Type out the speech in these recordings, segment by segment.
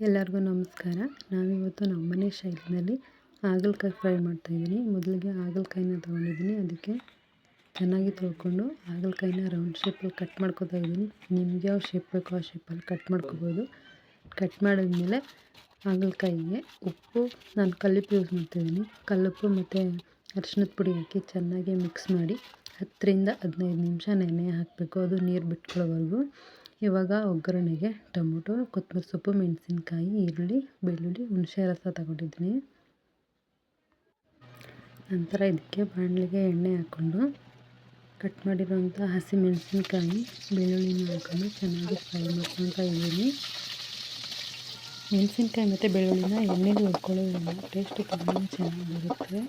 ಎಲ್ಲರಿಗೂ ನಮಸ್ಕಾರ. ನಾವಿವತ್ತು ನಮ್ಮನೆ ಶೈಲಿಯಲ್ಲಿ ಹಾಗಲಕಾಯಿ ಫ್ರೈ ಮಾಡ್ತಾಯಿದ್ದೀನಿ. ಮೊದಲಿಗೆ ಹಾಗಲಕಾಯಿನ ತೊಗೊಂಡಿದ್ದೀನಿ. ಅದಕ್ಕೆ ಚೆನ್ನಾಗಿ ತೊಳ್ಕೊಂಡು ಹಾಗಲಕಾಯಿನ ರೌಂಡ್ ಶೇಪಲ್ಲಿ ಕಟ್ ಮಾಡ್ಕೊತಾ ಇದ್ದೀನಿ. ನಿಮ್ಗೆ ಯಾವ ಶೇಪ್ ಬೇಕೋ ಆ ಶೇಪಲ್ಲಿ ಕಟ್ ಮಾಡ್ಕೋಬೋದು. ಕಟ್ ಮಾಡಿದ್ಮೇಲೆ ಹಾಗಲಕಾಯಿಗೆ ಉಪ್ಪು, ನಾನು ಕಲ್ಲುಪ್ಪು ಯೂಸ್ ಮಾಡ್ತಾಯಿದ್ದೀನಿ. ಕಲ್ಲುಪ್ಪು ಮತ್ತು ಅರಿಶಿಣದ ಪುಡಿ ಹಾಕಿ ಚೆನ್ನಾಗಿ ಮಿಕ್ಸ್ ಮಾಡಿ 10ರಿಂದ 15 ನಿಮಿಷ ನೆನೆ ಹಾಕಬೇಕು, ಅದು ನೀರು ಬಿಟ್ಕೊಳ್ಳೋವರೆಗೂ. ಇವಾಗ ಒಗ್ಗರಣೆಗೆ ಟೊಮೊಟೊ, ಕೊತ್ತಂಬರಿ ಸೊಪ್ಪು, ಮೆಣಸಿನ್ಕಾಯಿ, ಈರುಳ್ಳಿ, ಬೆಳ್ಳುಳ್ಳಿ, ಹುಣಸೆ ರಸ ತಗೊಂಡಿದ್ದೀನಿ. ನಂತರ ಇದಕ್ಕೆ ಬಾಣಲೆಗೆ ಎಣ್ಣೆ ಹಾಕ್ಕೊಂಡು ಕಟ್ ಮಾಡಿರೋಂಥ ಹಸಿ ಮೆಣಸಿನ್ಕಾಯಿ, ಬೆಳ್ಳುಳ್ಳಿನ ಹಾಕ್ಕೊಂಡು ಚೆನ್ನಾಗಿ ಫ್ರೈ ಮಾಡ್ಕೊತಾ ಇದ್ದೀನಿ. ಮೆಣಸಿನ್ಕಾಯಿ ಮತ್ತು ಬೆಳ್ಳುಳ್ಳಿನ ಎಣ್ಣೆಲಿ ಹುರ್ಕೊಳ್ಳೋದ್ರಿಂದ ಟೇಸ್ಟ್ ತುಂಬಾ ಚೆನ್ನಾಗಿ ಬರುತ್ತೆ.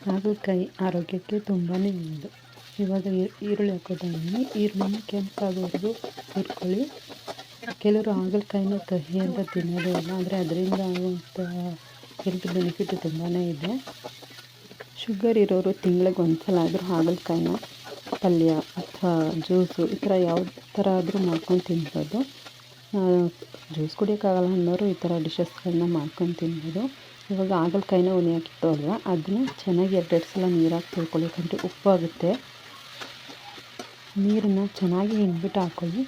ಹಾಗಲಕಾಯಿ ಆರೋಗ್ಯಕ್ಕೆ ತುಂಬಾ ಒಳ್ಳೆಯದು. ಇವಾಗ ಈರುಳ್ಳಿ ಹಾಕೋತಾ ಇದ್ದೀನಿ. ಈರುಳ್ಳಿನ ಕೆಂಪಾಗೋವರೆಗೂ ಹುರ್ಕೊಳ್ಳಿ. ಕೆಲವರು ಹಾಗಲಕಾಯಿನ ಕಹಿ ಅಂತ ತಿನ್ನೋದೇ ಇಲ್ಲ, ಆದರೆ ಅದರಿಂದ ಆಗುವಂಥ ಹೆಲ್ತ್ ಬೆನಿಫಿಟ್ ತುಂಬಾ ಇದೆ. ಶುಗರ್ ಇರೋರು ತಿಂಗಳಿಗೆ ಒಂದ್ಸಲ ಆದರೂ ಹಾಗಲಕಾಯಿನ ಪಲ್ಯ ಅಥವಾ ಜ್ಯೂಸು ಈ ಥರ ಯಾವ ಥರ ಆದರೂ ಮಾಡ್ಕೊಂಡು ತಿನ್ಬೋದು. ಜ್ಯೂಸ್ ಕುಡಿಯೋಕ್ಕಾಗಲ್ಲ ಅನ್ನೋರು ಈ ಥರ ಡಿಶಸ್ಗಳನ್ನ ಮಾಡ್ಕೊಂಡು ತಿನ್ಬೋದು. ಇವಾಗ ಹಾಗಲಕಾಯಿನ ಉನಿ ಹಾಕಿಟ್ಟು ಅಲ್ವಾ, ಅದನ್ನ ಚೆನ್ನಾಗಿ 2 ಸಲ ನೀರಾಕಿ ತೊಳ್ಕೊಳ್ಳಿ. ಯಾಕಂದರೆ ಉಪ್ಪು ಆಗುತ್ತೆ. ನೀರನ್ನು ಚೆನ್ನಾಗಿ ಹಿಂಡ್ಬಿಟ್ಟು ಹಾಕ್ಕೊಳ್ಳಿ.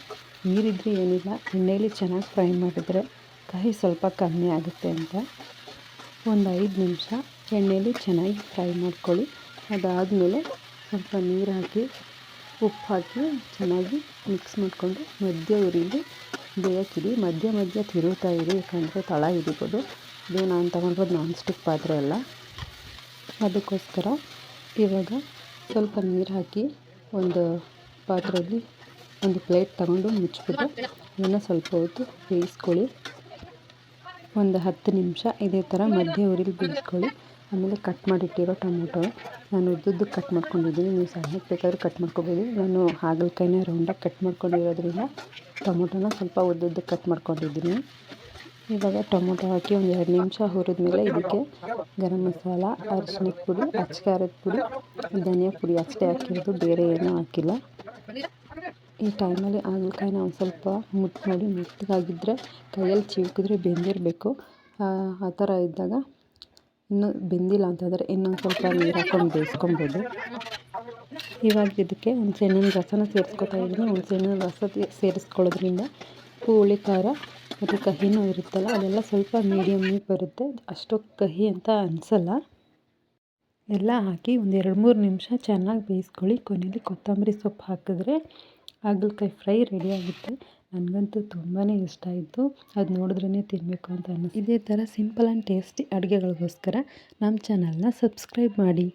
ನೀರಿದ್ದರೆ ಏನಿಲ್ಲ, ಎಣ್ಣೆಯಲ್ಲಿ ಚೆನ್ನಾಗಿ ಫ್ರೈ ಮಾಡಿದರೆ ಕಹಿ ಸ್ವಲ್ಪ ಕಮ್ಮಿ ಆಗುತ್ತೆ ಅಂತ. ಒಂದು 5 ನಿಮಿಷ ಎಣ್ಣೆಯಲ್ಲಿ ಚೆನ್ನಾಗಿ ಫ್ರೈ ಮಾಡ್ಕೊಳ್ಳಿ. ಅದಾದಮೇಲೆ ಸ್ವಲ್ಪ ನೀರು ಹಾಕಿ ಉಪ್ಪು ಹಾಕಿ ಚೆನ್ನಾಗಿ ಮಿಕ್ಸ್ ಮಾಡಿಕೊಂಡು ಮಧ್ಯ ಉರಿಲಿ ಬೇಯಕ್ಕಿಡಿ. ಮಧ್ಯ ಮಧ್ಯ ತಿರುಗ್ತಾ ಇರಿ, ಯಾಕಂದರೆ ತಳ ಹಿಡಿಬೋದು. ಇದು ನಾನು ತೊಗೊಂಡಿರೋದು ನಾನ್ ಸ್ಟಿಕ್ ಪಾತ್ರೆ ಅಲ್ಲ, ಅದಕ್ಕೋಸ್ಕರ. ಇವಾಗ ಸ್ವಲ್ಪ ನೀರು ಹಾಕಿ ಒಂದು ಪಾತ್ರೆಯಲ್ಲಿ ಒಂದು ಪ್ಲೇಟ್ ತಗೊಂಡು ಮುಚ್ಚಿಬಿಟ್ಟು ಅದನ್ನು ಸ್ವಲ್ಪ ಹೊತ್ತು ಬೇಯಿಸ್ಕೊಳ್ಳಿ. ಒಂದು 10 ನಿಮಿಷ ಇದೇ ಥರ ಮಧ್ಯ ಉರಿಲಿ ಬೇಯಿಸ್ಕೊಳ್ಳಿ. ಆಮೇಲೆ ಕಟ್ ಮಾಡಿಟ್ಟಿರೋ ಟೊಮೊಟೊ ನಾನು ಉದ್ದುದ್ದಕ್ಕೆ ಕಟ್ ಮಾಡ್ಕೊಂಡಿದ್ದೀನಿ. ನೀವು ಸಣ್ಣಕ್ಕೆ ಬೇಕಾದ್ರೆ ಕಟ್ ಮಾಡ್ಕೊಬೋದು. ನಾನು ಹಾಗಲಕಾಯಿನ ರೌಂಡಾಗಿ ಕಟ್ ಮಾಡ್ಕೊಂಡಿರೋದ್ರಿಂದ ಟೊಮೊಟೊನ ಸ್ವಲ್ಪ ಉದ್ದುದ್ದಕ್ಕೆ ಕಟ್ ಮಾಡ್ಕೊಂಡಿದ್ದೀನಿ. ಇವಾಗ ಟೊಮೊಟೊ ಹಾಕಿ ಒಂದು 2 ನಿಮಿಷ ಹುರಿದ್ಮೇಲೆ ಇದಕ್ಕೆ ಗರಂ ಮಸಾಲ, ಅರಿಶಿಣದ ಪುಡಿ, ಅಚ್ಚ ಪುಡಿ, ಧನಿಯಾ ಪುಡಿ ಅಷ್ಟೇ ಹಾಕಿರೋದು, ಬೇರೆ ಏನೂ ಹಾಕಿಲ್ಲ. ಈ ಟೈಮಲ್ಲಿ ಹಾಗಲಕಾಯಿನ ಒಂದು ಸ್ವಲ್ಪ ಮುಟ್ಟು ನೋಡಿ, ಮೆತ್ತಗಾಗಿದ್ದರೆ ಕೈಯಲ್ಲಿ ಚಿವುಕಿದ್ರೆ ಬೆಂದಿರಬೇಕು. ಆ ಥರ ಇದ್ದಾಗ ಇನ್ನೂ ಬೆಂದಿಲ್ಲ ಅಂತಂದರೆ ಇನ್ನೊಂದು ಸ್ವಲ್ಪ ನೀರು ಹಾಕ್ಕೊಂಡು ಬೇಯಿಸ್ಕೊಬೋದು. ಇವಾಗ ಇದಕ್ಕೆ ಹುಣಸೆಹಣ್ಣಿನ ರಸನ ಸೇರಿಸ್ಕೊತಾ ಇದ್ದೀನಿ. ಹುಣಸೆಹಣ್ಣಿನ ರಸ ಸೇರಿಸ್ಕೊಳ್ಳೋದ್ರಿಂದ ಹುಳಿ, ಖಾರ ಮತ್ತು ಕಹಿನೂ ಇರುತ್ತಲ್ಲ, ಅದೆಲ್ಲ ಸ್ವಲ್ಪ ಮೀಡಿಯಮ್ಮಿಗೆ ಬರುತ್ತೆ. ಅಷ್ಟು ಕಹಿ ಅಂತ ಅನಿಸಲ್ಲ. ಎಲ್ಲ ಹಾಕಿ ಒಂದು 2-3 ನಿಮಿಷ ಚೆನ್ನಾಗಿ ಬೇಯಿಸ್ಕೊಳ್ಳಿ. ಕೊನೆಯಲ್ಲಿ ಕೊತ್ತಂಬರಿ ಸೊಪ್ಪು ಹಾಕಿದ್ರೆ ಹಾಗಲಕಾಯಿ ಫ್ರೈ ರೆಡಿ ಆಗುತ್ತೆ. ನನಗಂತೂ ತುಂಬಾ ಇಷ್ಟ ಆಯಿತು. ಅದು ನೋಡಿದ್ರೇ ತಿನ್ನಬೇಕು ಅಂತ ಅನ್ನಿಸ್ತು. ಇದೇ ಥರ ಸಿಂಪಲ್ ಆ್ಯಂಡ್ ಟೇಸ್ಟಿ ಅಡುಗೆಗಳಿಗೋಸ್ಕರ ನಮ್ಮ ಚಾನಲ್ನ ಸಬ್ಸ್ಕ್ರೈಬ್ ಮಾಡಿ.